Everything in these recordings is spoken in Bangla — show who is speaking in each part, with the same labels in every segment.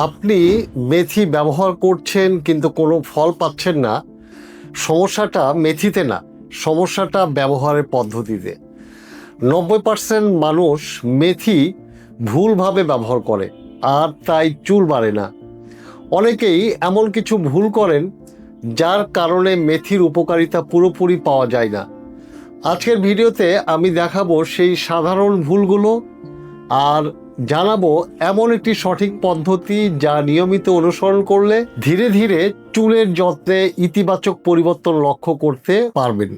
Speaker 1: আপনি মেথি ব্যবহার করছেন কিন্তু কোনো ফল পাচ্ছেন না, সমস্যাটা মেথিতে না, সমস্যাটা ব্যবহারের পদ্ধতিতে। 90% মানুষ মেথি ভুলভাবে ব্যবহার করে আর তাই চুল বাড়ে না। অনেকেই এমন কিছু ভুল করেন যার কারণে মেথির উপকারিতা পুরোপুরি পাওয়া যায় না। আজকের ভিডিওতে আমি দেখাবো সেই সাধারণ ভুলগুলো আর জানাবো এমন একটি সঠিক পদ্ধতি যা নিয়মিত অনুসরণ করলে ধীরে ধীরে চুলের যত্নে ইতিবাচক পরিবর্তন লক্ষ্য করতে পারবেন।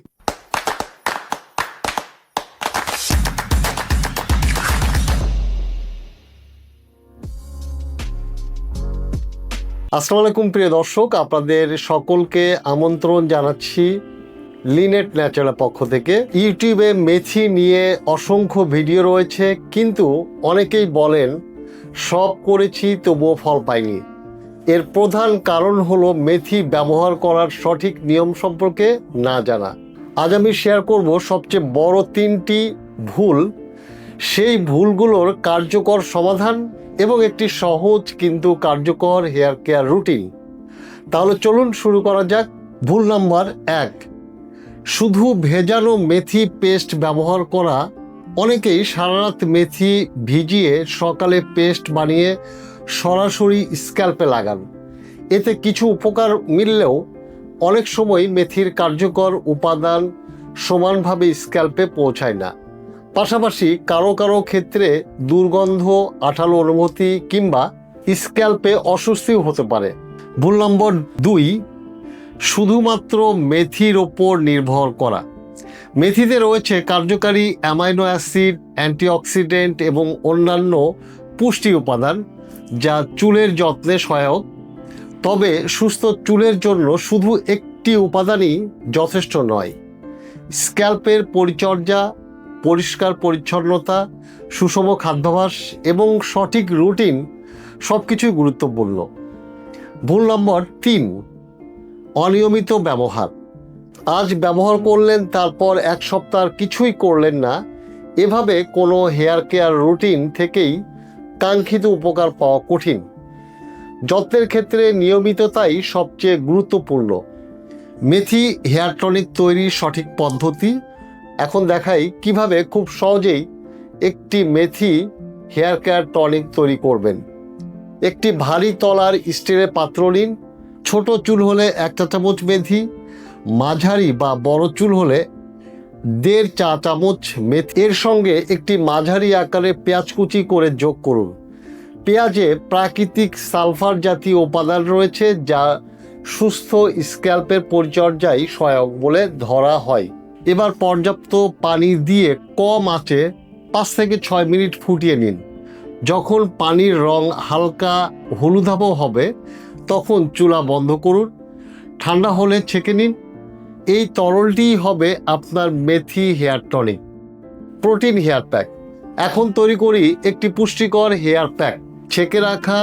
Speaker 1: আসসালামু আলাইকুম প্রিয় দর্শক, আপনাদের সকলকে আমন্ত্রণ জানাচ্ছি লিনেট ন্যাচারাল পক্ষ থেকে। ইউটিউবে মেথি নিয়ে অসংখ্য ভিডিও রয়েছে, কিন্তু অনেকেই বলেন সব করেছি তবুও ফল পাইনি। এর প্রধান কারণ হলো মেথি ব্যবহার করার সঠিক নিয়ম সম্পর্কে না জানা। আজ আমি শেয়ার করব সবচেয়ে বড় 3টি ভুল, সেই ভুলগুলোর কার্যকর সমাধান এবং একটি সহজ কিন্তু কার্যকর হেয়ার কেয়ার রুটিন। তাহলে চলুন শুরু করা যাক। ভুল নাম্বার 1, শুধু ভেজানো মেথি পেস্ট ব্যবহার করা। অনেকেই সারা রাত মেথি ভিজিয়ে সকালে পেস্ট বানিয়ে সরাসরি স্ক্যাল্পে লাগান। এতে কিছু উপকার মিললেও অনেক সময় মেথির কার্যকর উপাদান সমানভাবে স্ক্যাল্পে পৌঁছায় না। পাশাপাশি কারো কারো ক্ষেত্রে দুর্গন্ধ, আঠালো অনুভূতি কিংবা স্ক্যাল্পে অস্বস্তিও হতে পারে। ভুল নম্বর 2, শুধুমাত্র মেথির ওপর নির্ভর করা। মেথিতে রয়েছে কার্যকারী অ্যামাইনো অ্যাসিড, অ্যান্টিঅক্সিডেন্ট এবং অন্যান্য পুষ্টি উপাদান যা চুলের যত্নে সহায়ক। তবে সুস্থ চুলের জন্য শুধু একটি উপাদানই যথেষ্ট নয়। স্ক্যাল্পের পরিচর্যা, পরিষ্কার পরিচ্ছন্নতা, সুষম খাদ্যাভ্যাস এবং সঠিক রুটিন সবকিছুই গুরুত্বপূর্ণ। ভুল নম্বর 3, অনিয়মিত ব্যবহার। আজ ব্যবহার করলেন, তারপর এক সপ্তাহ কিছুই করলেন না। এভাবে কোনো হেয়ার কেয়ার রুটিন থেকেই কাঙ্ক্ষিত উপকার পাওয়া কঠিন। যত্নের ক্ষেত্রে নিয়মিততাই সবচেয়ে গুরুত্বপূর্ণ। মেথি হেয়ার টনিক তৈরির সঠিক পদ্ধতি এখন দেখাই কিভাবে খুব সহজেই একটি মেথি হেয়ার কেয়ার টনিক তৈরি করবেন। একটি ভারী তলার স্টিলের পাত্র নিন। ছোট চুল হলে 1 চা চামচ মেথি, মাঝারি বা বড় চুল হলে 1.5 চা চামচ মেথি। এর সঙ্গে একটি মাঝারি আকারের পেঁয়াজ কুচি করে যোগ করুন। পেঁয়াজে প্রাকৃতিক সালফার জাতীয় উপাদান রয়েছে যা সুস্থ স্ক্যাল্পের পরিচর্যায় সহায়ক বলে ধরা হয়। এবার পর্যাপ্ত পানি দিয়ে কম আঁচে 5 থেকে 6 মিনিট ফুটিয়ে নিন। যখন পানির রং হালকা হলুদাভ হবে তখন চুলা বন্ধ করুন। ঠান্ডা হলে ছেঁকে নিন। এই তরলটিই হবে আপনার মেথি hair tonic. Protein hair pack. এখন তৈরি করি একটি পুষ্টিকর হেয়ার প্যাক। ছেঁকে রাখা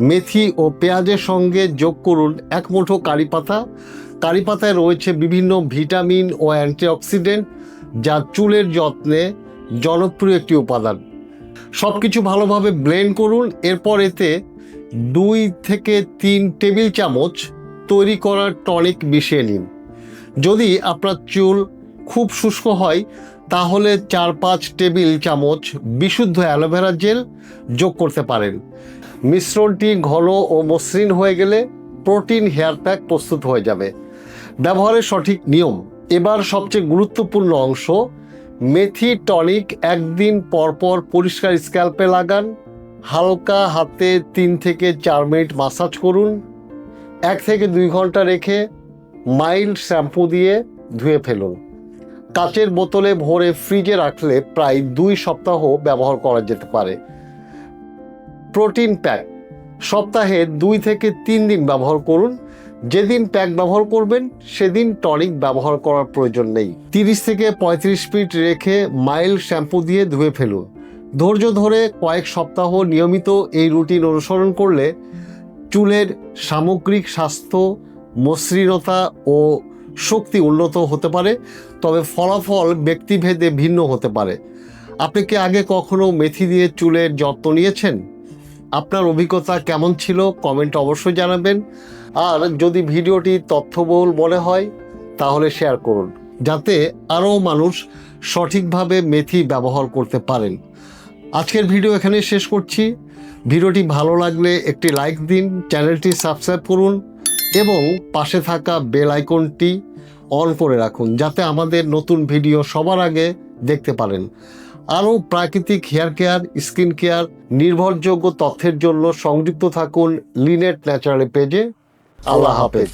Speaker 1: মেথি ও পেঁয়াজের সঙ্গে যোগ করুন 1 মুঠো কারি পাতা। কারি পাতায় রয়েছে বিভিন্ন ভিটামিন ও অ্যান্টিঅক্সিডেন্ট যা চুলের যত্নে জনপ্রিয় একটি উপাদান। সব কিছু ভালোভাবে ব্লেন্ড করুন। এরপর এতে 2 থেকে 3 টেবিল চামচ তৈরি করা টনিক মিশিয়ে নিন। যদি আপনার চুল খুব শুষ্ক হয় তাহলে 4-5 টেবিল চামচ বিশুদ্ধ অ্যালোভেরা জেল যোগ করতে পারেন। মিশ্রণটি ঘন ও মসৃণ হয়ে গেলে প্রোটিন হেয়ার প্যাক প্রস্তুত হয়ে যাবে। ব্যবহারের সঠিক নিয়ম। এবার সবচেয়ে গুরুত্বপূর্ণ অংশ, মেথি টনিক 1 দিন পরপর পরিষ্কার স্ক্যাল্পে লাগান। হালকা হাতে 3 থেকে 4 মিনিট মাসাজ করুন। 1 থেকে 2 ঘন্টা রেখে মাইল্ড শ্যাম্পু দিয়ে ধুয়ে ফেলুন। কাচের বোতলে ভরে ফ্রিজে রাখলে প্রায় 2 সপ্তাহ ব্যবহার করা যেতে পারে। Protein pack. সপ্তাহে 2 থেকে 3 দিন ব্যবহার করুন। যেদিন প্যাক ব্যবহার করবেন সেদিন টনিক ব্যবহার করার প্রয়োজন নেই। 30 থেকে 35 মিনিট রেখে মাইল্ড শ্যাম্পু দিয়ে ধুয়ে ফেলুন। ধৈর্য ধরে কয়েক সপ্তাহ নিয়মিত এই রুটিন অনুসরণ করলে চুলের সামগ্রিক স্বাস্থ্য, মসৃণতা ও শক্তি উন্নত হতে পারে। তবে ফলাফল ব্যক্তিভেদে ভিন্ন হতে পারে। আপনি কি আগে কখনো মেথি দিয়ে চুলের যত্ন নিয়েছেন? আপনার অভিজ্ঞতা কেমন ছিল কমেন্টে অবশ্যই জানাবেন। আর যদি ভিডিওটি তথ্যবহুল মনে হয় তাহলে শেয়ার করুন, যাতে আরও মানুষ সঠিকভাবে মেথি ব্যবহার করতে পারেন। আজকের ভিডিও এখানে শেষ করছি। ভিডিওটি ভালো লাগলে একটি লাইক দিন, চ্যানেলটি সাবস্ক্রাইব করুন এবং পাশে থাকা বেল আইকনটি অন করে রাখুন, যাতে আমাদের নতুন ভিডিও সবার আগে দেখতে পারেন। আরও প্রাকৃতিক হেয়ার কেয়ার, স্কিন কেয়ার, নির্ভরযোগ্য তথ্যের জন্য সংযুক্ত থাকুন লিনেট ন্যাচারাল পেজে। আল্লাহ হাফেজ।